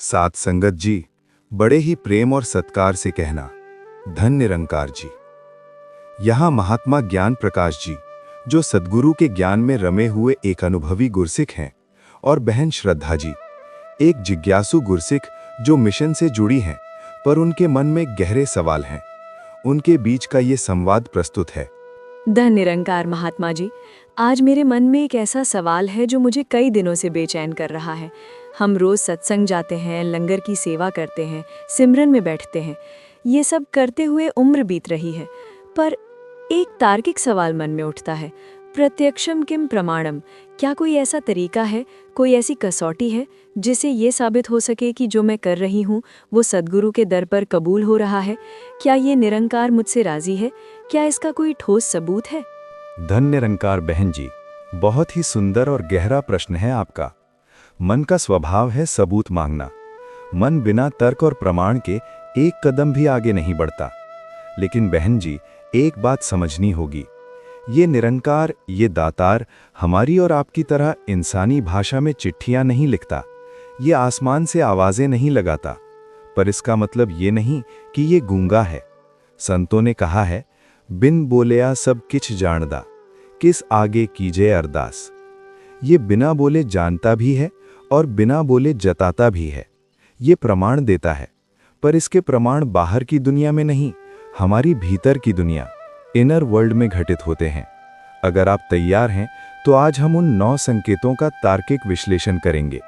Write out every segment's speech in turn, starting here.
सात संगत जी, बड़े ही प्रेम और सत्कार से कहना, धन निरंकार जी। यहाँ महात्मा ज्ञान प्रकाश जी, जो सद्गुरु के ज्ञान में रमे हुए एक अनुभवी गुरसिख हैं, और बहन श्रद्धा जी, एक जिज्ञासु गुरसिख जो मिशन से जुड़ी हैं, पर उनके मन में गहरे सवाल हैं। उनके बीच का ये संवाद प्रस्तुत है। धन निरंकार महात्मा जी, आज मेरे मन में एक ऐसा सवाल है जो मुझे कई दिनों से बेचैन कर रहा है। हम रोज सत्संग जाते हैं, लंगर की सेवा करते हैं, सिमरन में बैठते हैं। ये सब करते हुए उम्र बीत रही है, पर एक तार्किक सवाल मन में उठता है। प्रत्यक्षम किम प्रमाणम? क्या कोई ऐसा तरीका है, कोई ऐसी कसौटी है जिससे ये साबित हो सके कि जो मैं कर रही हूँ वो सद्गुरु के दर पर कबूल हो रहा है? क्या ये निरंकार मुझसे राजी है? क्या इसका कोई ठोस सबूत है? धन निरंकार बहन जी, बहुत ही सुंदर और गहरा प्रश्न है आपका। मन का स्वभाव है सबूत मांगना। मन बिना तर्क और प्रमाण के एक कदम भी आगे नहीं बढ़ता। लेकिन बहन जी, एक बात समझनी होगी, ये निरंकार, ये दातार हमारी और आपकी तरह इंसानी भाषा में चिट्ठियां नहीं लिखता, ये आसमान से आवाजें नहीं लगाता। पर इसका मतलब ये नहीं कि ये गूंगा है। संतों ने कहा है, बिन बोलिया सब किछ जानदा, किस आगे कीजे अरदास। ये बिना बोले जानता भी है और बिना बोले जताता भी है। ये प्रमाण देता है, पर इसके प्रमाण बाहर की दुनिया में नहीं, हमारी भीतर की दुनिया, इनर वर्ल्ड में घटित होते हैं। अगर आप तैयार हैं तो आज हम उन 9 संकेतों का तार्किक विश्लेषण करेंगे।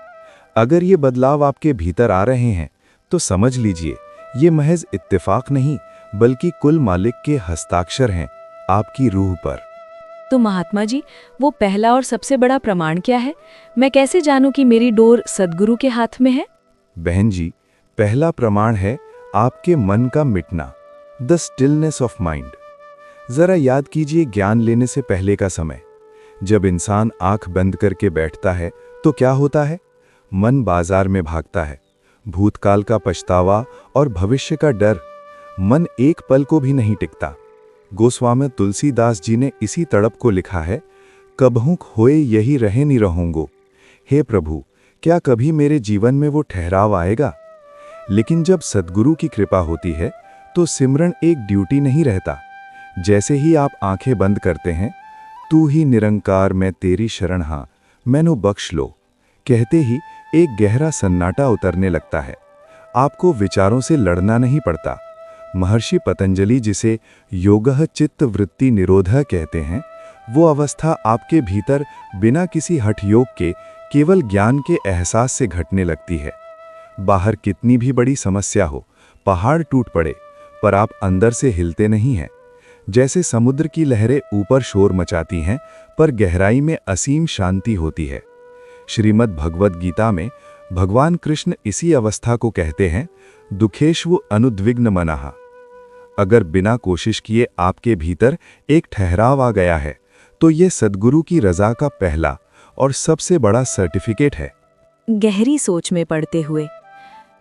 अगर ये बदलाव आपके भीतर आ रहे हैं तो समझ लीजिए, ये महज इत्तेफाक नहीं बल्कि कुल मालिक के हस्ताक्षर हैं आपकी रूह पर। तो महात्मा जी, वो पहला और सबसे बड़ा प्रमाण क्या है? मैं कैसे जानूं कि मेरी डोर सद्गुरु के हाथ में है? बहन जी, पहला प्रमाण है आपके मन का मिटना, द स्टिलनेस ऑफ माइंड। जरा याद कीजिए ज्ञान लेने से पहले का समय। जब इंसान आंख बंद करके बैठता है तो क्या होता है? मन बाजार में भागता है, भूतकाल का पछतावा और भविष्य का डर। मन एक पल को भी नहीं टिकता। गोस्वामी तुलसीदास जी ने इसी तड़प को लिखा है, कबहुं खोए यही रहे नि रहूंगो। हे प्रभु, क्या कभी मेरे जीवन में वो ठहराव आएगा? लेकिन जब सद्गुरु की कृपा होती है तो सिमरन एक ड्यूटी नहीं रहता। जैसे ही आप आंखें बंद करते हैं, तू ही निरंकार मैं तेरी शरण हां, मैनू बख्श लो, कहते ही एक गहरा सन्नाटा उतरने लगता है। आपको विचारों से लड़ना नहीं पड़ता। महर्षि पतंजलि जिसे योगः चित्त वृत्ति निरोधः कहते हैं, वो अवस्था आपके भीतर बिना किसी हठयोग के केवल ज्ञान के एहसास से घटने लगती है। बाहर कितनी भी बड़ी समस्या हो, पहाड़ टूट पड़े, पर आप अंदर से हिलते नहीं हैं। जैसे समुद्र की लहरें ऊपर शोर मचाती हैं, पर गहराई में असीम शांति होती है। श्रीमद् भगवद गीता में भगवान कृष्ण इसी अवस्था को कहते हैं, दुखेष्व अनुद्विग्न मनः। अगर बिना कोशिश किए आपके भीतर एक ठहराव आ गया है तो ये सद्गुरु की रजा का पहला और सबसे बड़ा सर्टिफिकेट है। गहरी सोच में पड़ते हुए,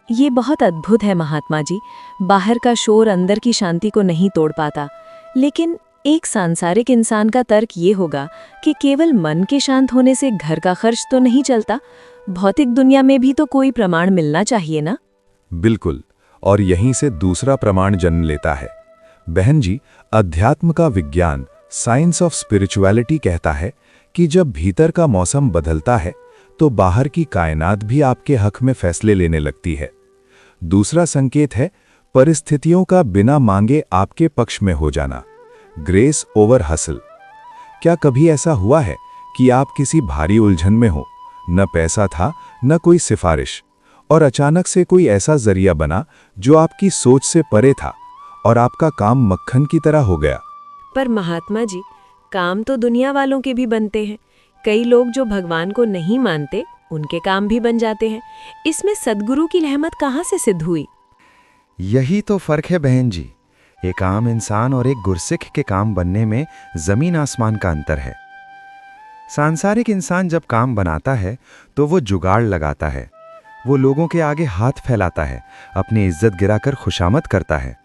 ये बहुत अद्भुत है महात्मा जी। बाहर का शोर अंदर की शांति को नहीं तोड़ पाता, लेकिन एक सांसारिक इंसान का तर्क ये होगा कि केवल मन के शांत होने से घर का खर्च तो नहीं चलता, भौतिक दुनिया में भी तो कोई प्रमाण मिलना चाहिए ना? बिल्कुल, और यहीं से दूसरा प्रमाण जन्म लेता है। बहन जी, अध्यात्म का विज्ञान, साइंस ऑफ स्पिरिचुअलिटी कहता है कि जब भीतर का मौसम बदलता है तो बाहर की कायनात भी आपके हक में फैसले लेने लगती है। दूसरा संकेत है परिस्थितियों का बिना मांगे आपके पक्ष में हो जाना, ग्रेस ओवर हसल। क्या कभी ऐसा हुआ है कि आप किसी भारी उलझन में हो, न पैसा था न कोई सिफारिश, और अचानक से कोई ऐसा जरिया बना जो आपकी सोच से परे था और आपका काम मक्खन की तरह हो गया? पर महात्मा जी, काम तो दुनिया वालों के भी बनते हैं। कई लोग जो भगवान को नहीं मानते, उनके काम भी बन जाते हैं। इसमें सद्गुरु की रहमत कहाँ से सिद्ध हुई? यही तो फर्क है बहन जी। एक आम इंसान और एक गुरसिख के काम बनने में जमीन आसमान का अंतर है। सांसारिक इंसान जब काम बनाता है तो वो जुगाड़ लगाता है, वो लोगों के आगे हाथ फैलाता है, अपनी इज्जत गिराकर खुशामद करता है,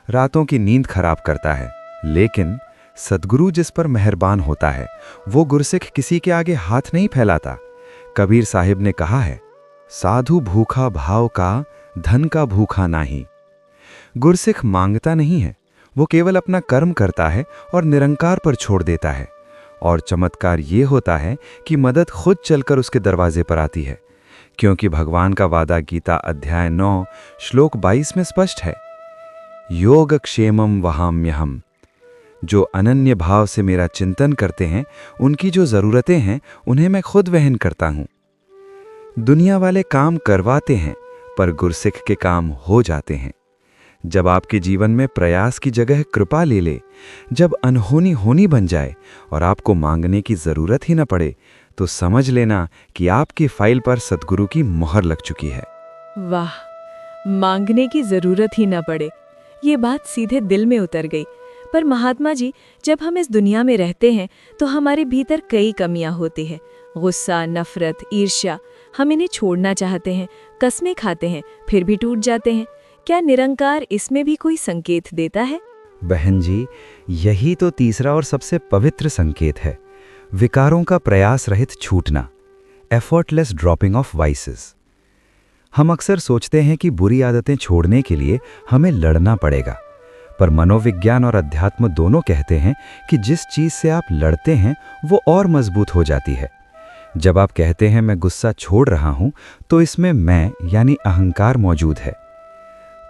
रातों की नींद खराब करता है। लेकिन सद्गुरु जिस पर मेहरबान होता है, वो गुरसिख किसी के आगे हाथ नहीं फैलाता। कबीर साहिब ने कहा है, साधु भूखा भाव का, धन का भूखा नाही। गुरसिख मांगता नहीं है, वो केवल अपना कर्म करता है और निरंकार पर छोड़ देता है। और चमत्कार ये होता है कि मदद खुद चलकर उसके दरवाजे पर आती है, क्योंकि भगवान का वादा गीता अध्याय 9 श्लोक 22 में स्पष्ट है, योग क्षेमम वहाम्यहम। जो अनन्य भाव से मेरा चिंतन करते हैं, उनकी जो ज़रूरतें हैं उन्हें मैं खुद वहन करता हूँ। दुनिया वाले काम करवाते हैं, पर गुरसिख के काम हो जाते हैं। जब आपके जीवन में प्रयास की जगह कृपा ले ले, जब अनहोनी होनी बन जाए और आपको मांगने की ज़रूरत ही न पड़े, तो समझ लेना कि आपकी फाइल पर सद्गुरु की मोहर लग चुकी है। वाह, मांगने की जरूरत ही न पड़े, ये बात सीधे दिल में उतर गई। पर महात्मा जी, जब हम इस दुनिया में रहते हैं तो हमारे भीतर कई कमियां होती हैं। गुस्सा, नफरत, ईर्ष्या, हम इन्हें छोड़ना चाहते हैं, कस्में खाते हैं, फिर भी टूट जाते हैं। क्या निरंकार इसमें भी कोई संकेत देता है? बहन जी, यही तो तीसरा और सबसे पवित्र संकेत है, विकारों का प्रयास रहित छूटना, एफर्टलेस ड्रॉपिंग ऑफ वाइसेस। हम अक्सर सोचते हैं कि बुरी आदतें छोड़ने के लिए हमें लड़ना पड़ेगा, पर मनोविज्ञान और अध्यात्म दोनों कहते हैं कि जिस चीज से आप लड़ते हैं वो और मजबूत हो जाती है। जब आप कहते हैं मैं गुस्सा छोड़ रहा हूं, तो इसमें मैं यानी अहंकार मौजूद है।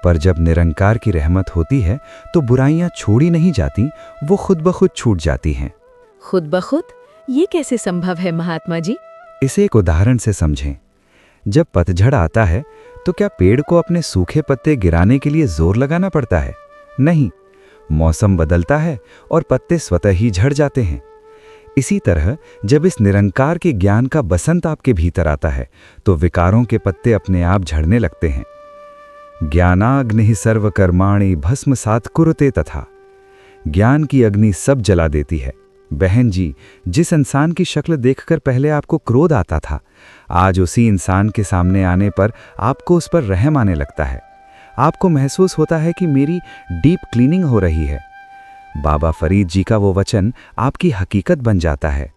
पर जब निरंकार की रहमत होती है तो बुराइयां छोड़ी नहीं जाती, वो खुद ब खुद छूट जाती हैं। खुद ब खुद? ये कैसे संभव है महात्मा जी? इसे एक उदाहरण से समझें। जब पतझड़ आता है तो क्या पेड़ को अपने सूखे पत्ते गिराने के लिए जोर लगाना पड़ता है? नहीं, मौसम बदलता है और पत्ते स्वतः ही झड़ जाते हैं। इसी तरह जब इस निरंकार के ज्ञान का बसंत आपके भीतर आता है तो विकारों के पत्ते अपने आप झड़ने लगते हैं। ज्ञानाग्नि सर्वकर्माणि भस्मसात् कुरुते तथा। ज्ञान की अग्नि सब जला देती है। बहन जी, जिस इंसान की शक्ल देखकर पहले आपको क्रोध आता था, आज उसी इंसान के सामने आने पर आपको उस पर रहम आने लगता है। आपको महसूस होता है कि मेरी डीप क्लीनिंग हो रही है। बाबा फरीद जी का वो वचन आपकी हकीकत बन जाता है,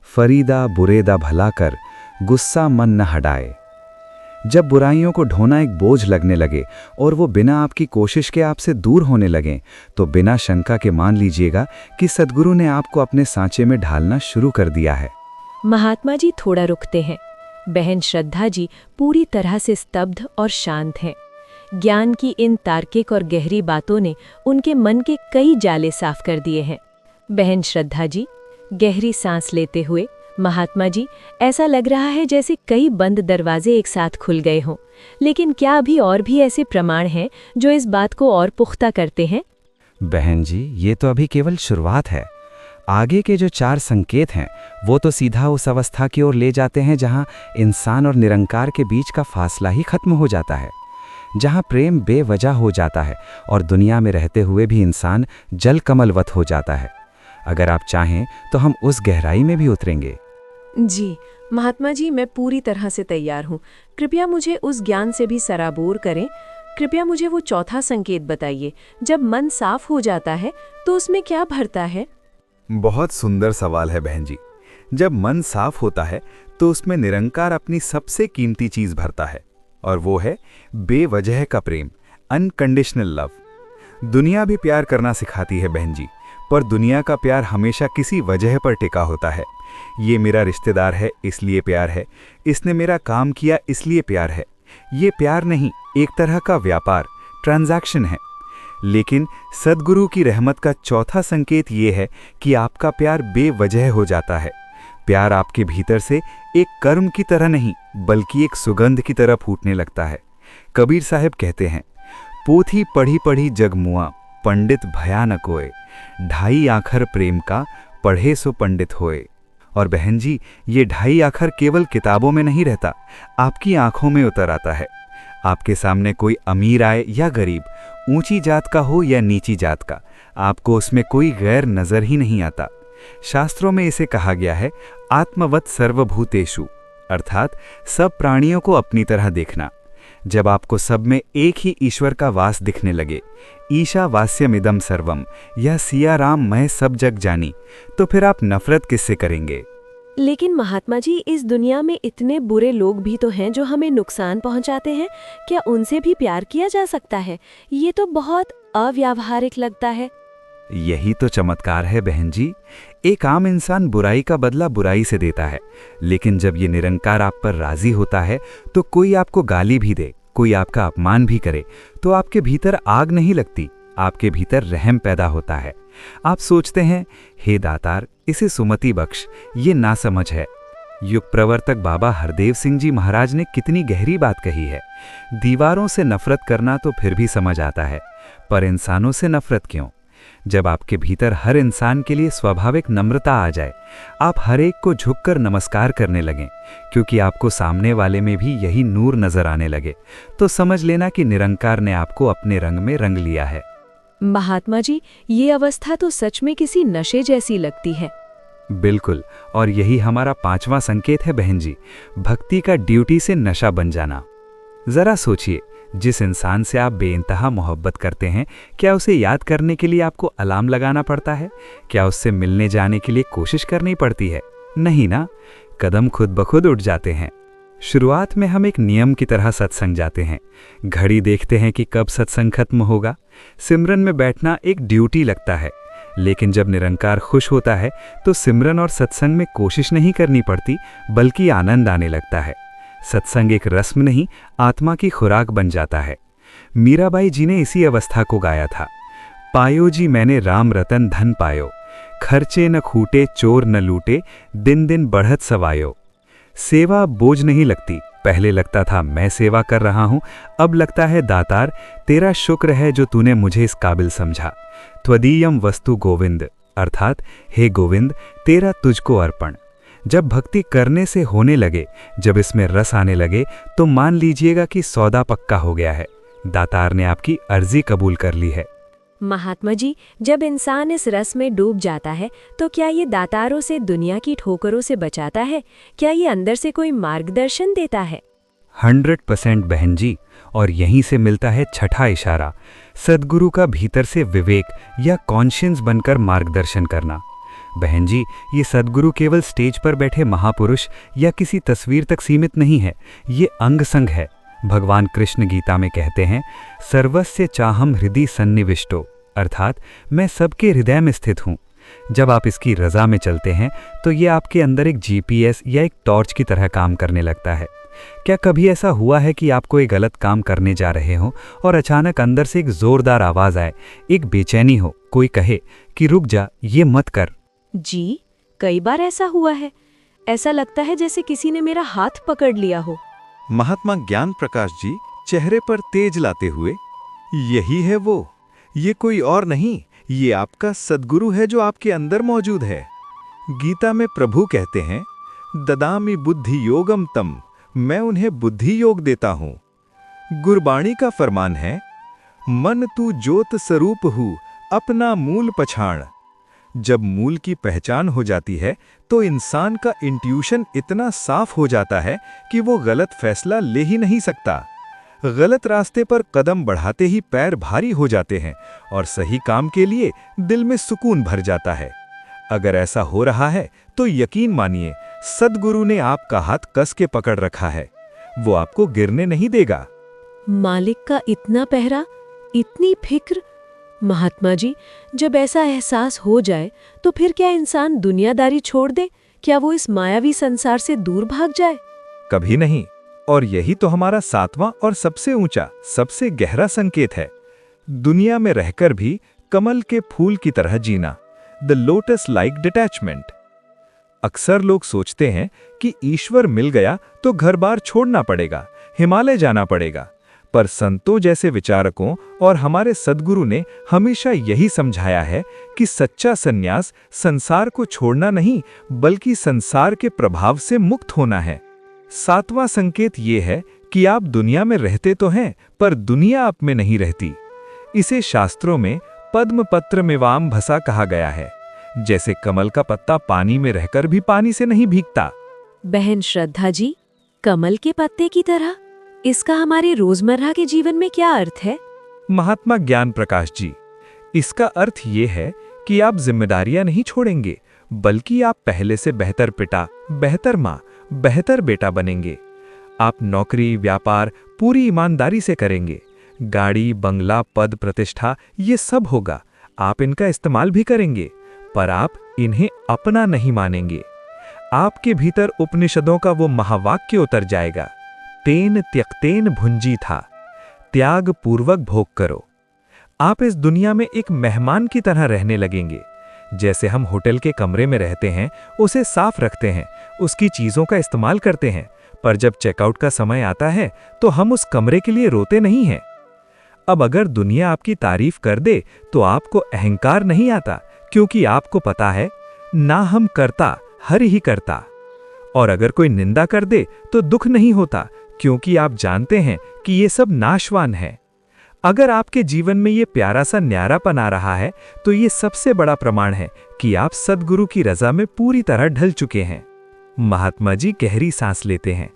फरीदा बुरेदा भला कर, गुस्सा मन न हटाए। जब बुराइयों को ढोना एक बोझ लगने लगे और वो बिना आपकी कोशिश के आपसे दूर होने लगें, तो बिना शंका के मान लीजिएगा कि सद्गुरु ने आपको अपने सांचे में ढालना शुरू कर दिया है। महात्मा जी थोड़ा रुकते हैं। बहन श्रद्धा जी पूरी तरह से स्तब्ध और शांत हैं। ज्ञान की इन तार्किक और गहरी बातों ने उनके मन के कई जाले साफ कर दिए हैं। बहन श्रद्धा जी, गहरी सांस लेते हुए, महात्मा जी, ऐसा लग रहा है जैसे कई बंद दरवाजे एक साथ खुल गए हों। लेकिन क्या अभी और भी ऐसे प्रमाण हैं जो इस बात को और पुख्ता करते हैं? बहन जी, ये तो अभी केवल शुरुआत है। आगे के जो 4 संकेत हैं वो तो सीधा उस अवस्था की ओर ले जाते हैं जहां इंसान और निरंकार के बीच का फासला ही खत्म हो जाता है, जहां प्रेम बेवजह हो जाता है और दुनिया में रहते हुए भी इंसान जल कमलवत हो जाता है। अगर आप चाहें तो हम उस गहराई में भी उतरेंगे। जी महात्मा जी, मैं पूरी तरह से तैयार हूँ। कृपया मुझे उस ज्ञान से भी सराबोर करें। कृपया मुझे वो चौथा संकेत बताइए, जब मन साफ हो जाता है तो उसमें क्या भरता है? बहुत सुंदर सवाल है बहन जी। जब मन साफ होता है तो उसमें निरंकार अपनी सबसे कीमती चीज भरता है, और वो है बेवजह का प्रेम, अनकंडीशनल लव। दुनिया भी प्यार करना सिखाती है बहन जी, पर दुनिया का प्यार हमेशा किसी वजह पर टिका होता है। ये मेरा रिश्तेदार है इसलिए प्यार है, इसने मेरा काम किया इसलिए प्यार है। ये प्यार नहीं, एक तरह का व्यापार, ट्रांजैक्शन है। लेकिन सद्गुरु की रहमत का चौथा संकेत ये है कि आपका प्यार बेवजह हो जाता है। प्यार आपके भीतर से एक कर्म की तरह नहीं, बल्कि एक सुगंध की तरह फूटने लगता है। कबीर साहब कहते हैं, पोथी पढ़ी पढ़ी जग मुआ, पंडित भया न कोय, ढाई आखर प्रेम का, पढ़े सो पंडित होए। और बहन जी, ये ढाई आखर केवल किताबों में नहीं रहता, आपकी आंखों में उतर आता है। आपके सामने कोई अमीर आए या गरीब, ऊंची जात का हो या नीची जात का, आपको उसमें कोई गैर नजर ही नहीं आता। शास्त्रों में इसे कहा गया है आत्मवत सर्वभूतेषु, अर्थात सब प्राणियों को अपनी तरह देखना। जब आपको सब में एक ही ईश्वर का वास दिखने लगे, ईशावास्यमिदं सर्वम, यह सिया राम मैं सब जग जानी, तो फिर आप नफरत किससे करेंगे? लेकिन महात्मा जी, इस दुनिया में इतने बुरे लोग भी तो हैं जो हमें नुकसान पहुंचाते हैं। क्या उनसे भी प्यार किया जा सकता है? ये तो बहुत अव्यावहारिक लगता है। यही तो चमत्कार है बहन जी। एक आम इंसान बुराई का बदला बुराई से देता है, लेकिन जब ये निरंकार आप पर राजी होता है तो कोई आपको गाली भी दे, कोई आपका अपमान भी करे, तो आपके भीतर आग नहीं लगती, आपके भीतर रहम पैदा होता है। आप सोचते हैं, हे दातार, इसे सुमति बख्श, ये नासमझ है। युग प्रवर्तक बाबा हरदेव सिंह जी महाराज ने कितनी गहरी बात कही है। दीवारों से नफरत करना तो फिर भी समझ आता है, पर इंसानों से नफरत क्यों? जब आपके भीतर हर इंसान के लिए स्वाभाविक नम्रता आ जाए, आप हर एक को झुककर नमस्कार करने लगें, क्योंकि आपको सामने वाले में भी यही नूर नजर आने लगे, तो समझ लेना कि निरंकार ने आपको अपने रंग में रंग लिया है। महात्मा जी, ये अवस्था तो सच में किसी नशे जैसी लगती है। बिल्कुल, और यही हमारा 5वां संकेत है बहन जी, भक्ति का ड्यूटी से नशा बन जाना। जरा सोचिए, जिस इंसान से आप बेइंतहा मोहब्बत करते हैं, क्या उसे याद करने के लिए आपको अलार्म लगाना पड़ता है? क्या उससे मिलने जाने के लिए कोशिश करनी पड़ती है? नहीं ना, कदम खुद ब खुद उठ जाते हैं। शुरुआत में हम एक नियम की तरह सत्संग जाते हैं, घड़ी देखते हैं कि कब सत्संग खत्म होगा। सिमरन में बैठना एक ड्यूटी लगता है, लेकिन जब निरंकार खुश होता है तो सिमरन और सत्संग में कोशिश नहीं करनी पड़ती, बल्कि आनंद आने लगता है। सत्संग एक रस्म नहीं, आत्मा की खुराक बन जाता है। मीराबाई जी ने इसी अवस्था को गाया था। पायो जी मैंने राम रतन धन पायो, खर्चे न खूटे चोर न लूटे, दिन दिन बढ़त सवायो। सेवा बोझ नहीं लगती, पहले लगता था मैं सेवा कर रहा हूं, अब लगता है दातार तेरा शुक्र है जो तूने मुझे इस काबिल समझा। त्वदीयम वस्तु गोविंद, अर्थात हे गोविंद, तेरा तुझको अर्पण। जब भक्ति करने से होने लगे, जब इसमें रस आने लगे, तो मान लीजिएगा कि सौदा पक्का हो गया है। दातार ने आपकी अर्जी कबूल कर ली है। महात्मा जी, जब इंसान इस रस में डूब जाता है तो क्या ये दातारों से, दुनिया की ठोकरों से बचाता है? क्या ये अंदर से कोई मार्गदर्शन देता है? 100% बहन जी, और यहीं से मिलता है छठा इशारा, सद्गुरु का भीतर से विवेक या कॉन्शियंस बनकर मार्गदर्शन करना। बहन जी, ये सद्गुरु केवल स्टेज पर बैठे महापुरुष या किसी तस्वीर तक सीमित नहीं है, ये अंग संग है। भगवान कृष्ण गीता में कहते हैं, सर्वस्य चाहम हृदय सन्निविष्टो, अर्थात मैं सबके हृदय में स्थित हूँ। जब आप इसकी रजा में चलते हैं तो ये आपके अंदर एक जीपीएस या एक टॉर्च की तरह काम करने लगता है। क्या कभी ऐसा हुआ है कि आप कोई गलत काम करने जा रहे हो और अचानक अंदर से एक जोरदार आवाज आए, एक बेचैनी हो, कोई कहे कि रुक जा, ये मत कर? जी, कई बार ऐसा हुआ है। ऐसा लगता है जैसे किसी ने मेरा हाथ पकड़ लिया हो। महात्मा ज्ञान प्रकाश जी चेहरे पर तेज लाते हुए, यही है वो, ये कोई और नहीं, ये आपका सद्गुरु है जो आपके अंदर मौजूद है। गीता में प्रभु कहते हैं, ददामि बुद्धि योगम तम, मैं उन्हें बुद्धि योग देता हूं। गुरबाणी का फरमान है, मन तू ज्योत स्वरूप हूँ, अपना मूल पछाण। जब मूल की पहचान हो जाती है तो इंसान का इंट्यूशन इतना साफ हो जाता है कि वो गलत फैसला ले ही नहीं सकता। गलत रास्ते पर कदम बढ़ाते ही पैर भारी हो जाते हैं और सही काम के लिए दिल में सुकून भर जाता है। अगर ऐसा हो रहा है तो यकीन मानिए, सद्गुरु ने आपका हाथ कस के पकड़ रखा है, वो आपको गिरने नहीं देगा। मालिक का इतना पहरा, इतनी फिक्र। महात्मा जी, जब ऐसा एहसास हो जाए तो फिर क्या इंसान दुनियादारी छोड़ दे? क्या वो इस मायावी संसार से दूर भाग जाए? कभी नहीं। और यही तो हमारा 7वां और सबसे ऊंचा, सबसे गहरा संकेत है। दुनिया में रहकर भी कमल के फूल की तरह जीना, द लोटस लाइक डिटैचमेंट। अक्सर लोग सोचते हैं कि ईश्वर मिल गया तो घर बार छोड़ना पड़ेगा, हिमालय जाना पड़ेगा। पर संतों जैसे विचारकों और हमारे सद्गुरु ने हमेशा यही समझाया है कि सच्चा सन्यास संसार को छोड़ना नहीं, बल्कि संसार के प्रभाव से मुक्त होना है। 7वां संकेत ये है कि आप दुनिया में रहते तो हैं, पर दुनिया आप में नहीं रहती। इसे शास्त्रों में पद्म पत्र मेवाम भसा कहा गया है। जैसे कमल का पत्ता पानी में रहकर भी पानी से नहीं भीगता। बहन श्रद्धा जी, कमल के पत्ते की तरह, इसका हमारे रोजमर्रा के जीवन में क्या अर्थ है? महात्मा ज्ञान प्रकाश जी, इसका अर्थ ये है कि आप जिम्मेदारियां नहीं छोड़ेंगे, बल्कि आप पहले से बेहतर पिता, बेहतर माँ, बेहतर बेटा बनेंगे। आप नौकरी, व्यापार पूरी ईमानदारी से करेंगे। गाड़ी, बंगला, पद, प्रतिष्ठा ये सब होगा। आप इनका इस्तेमाल भी करेंगे, पर आप इन्हें अपना नहीं मानेंगे। आपके भीतर उपनिषदों का वो महावाक्य उतर जाएगा, तेन त्यक्तेन भुंजी था, त्याग पूर्वक भोग करो। आप इस दुनिया में एक मेहमान की तरह रहने लगेंगे। जैसे हम होटल के कमरे में रहते हैं, उसे साफ रखते हैं, उसकी चीजों का इस्तेमाल करते हैं, पर जब चेकआउट का समय आता है तो हम उस कमरे के लिए रोते नहीं हैं। अब अगर दुनिया आपकी तारीफ कर दे तो आपको अहंकार नहीं आता, क्योंकि आपको पता है ना हम करता हरि ही करता। और अगर कोई निंदा कर दे तो दुख नहीं होता, क्योंकि आप जानते हैं कि ये सब नाशवान है। अगर आपके जीवन में ये प्यारा सा न्यारापन आ रहा है तो ये सबसे बड़ा प्रमाण है कि आप सद्गुरु की रजा में पूरी तरह ढल चुके हैं। महात्मा जी गहरी सांस लेते हैं।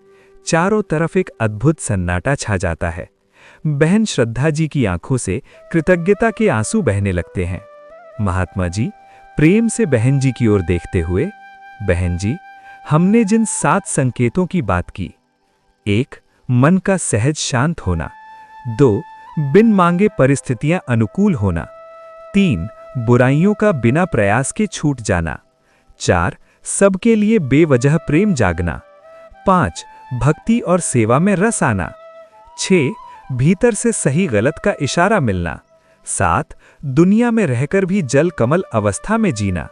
चारों तरफ एक अद्भुत सन्नाटा छा जाता है। बहन श्रद्धा जी की आंखों से कृतज्ञता के आंसू बहने लगते हैं। महात्मा जी प्रेम से बहन जी की ओर देखते हुए, बहन जी, हमने जिन 7 संकेतों की बात की, 1. मन का सहज शांत होना, 2. बिन मांगे परिस्थितियां अनुकूल होना, 3. बुराइयों का बिना प्रयास के छूट जाना, 4. सबके लिए बेवजह प्रेम जागना, 5. भक्ति और सेवा में रस आना, 6. भीतर से सही गलत का इशारा मिलना, 7. दुनिया में रहकर भी जल कमल अवस्था में जीना।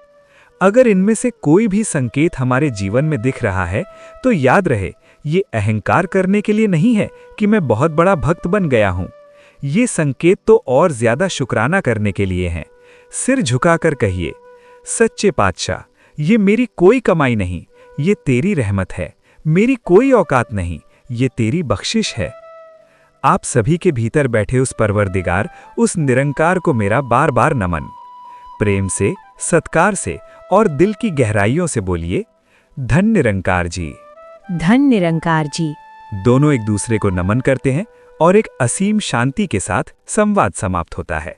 अगर इनमें से कोई भी संकेत हमारे जीवन में दिख रहा है तो याद रहे, ये अहंकार करने के लिए नहीं है कि मैं बहुत बड़ा भक्त बन गया हूं। ये संकेत तो और ज्यादा शुक्राना करने के लिए हैं। सिर झुकाकर कहिए, सच्चे पातशाह, ये मेरी कोई कमाई नहीं, ये तेरी रहमत है। मेरी कोई औकात नहीं, ये तेरी बख्शिश है। आप सभी के भीतर बैठे उस परवरदिगार, उस निरंकार को मेरा बार बार नमन। प्रेम से, सत्कार से और दिल की गहराइयों से बोलिए, धन निरंकार जी। धन निरंकार जी। दोनों एक दूसरे को नमन करते हैं और एक असीम शांति के साथ संवाद समाप्त होता है।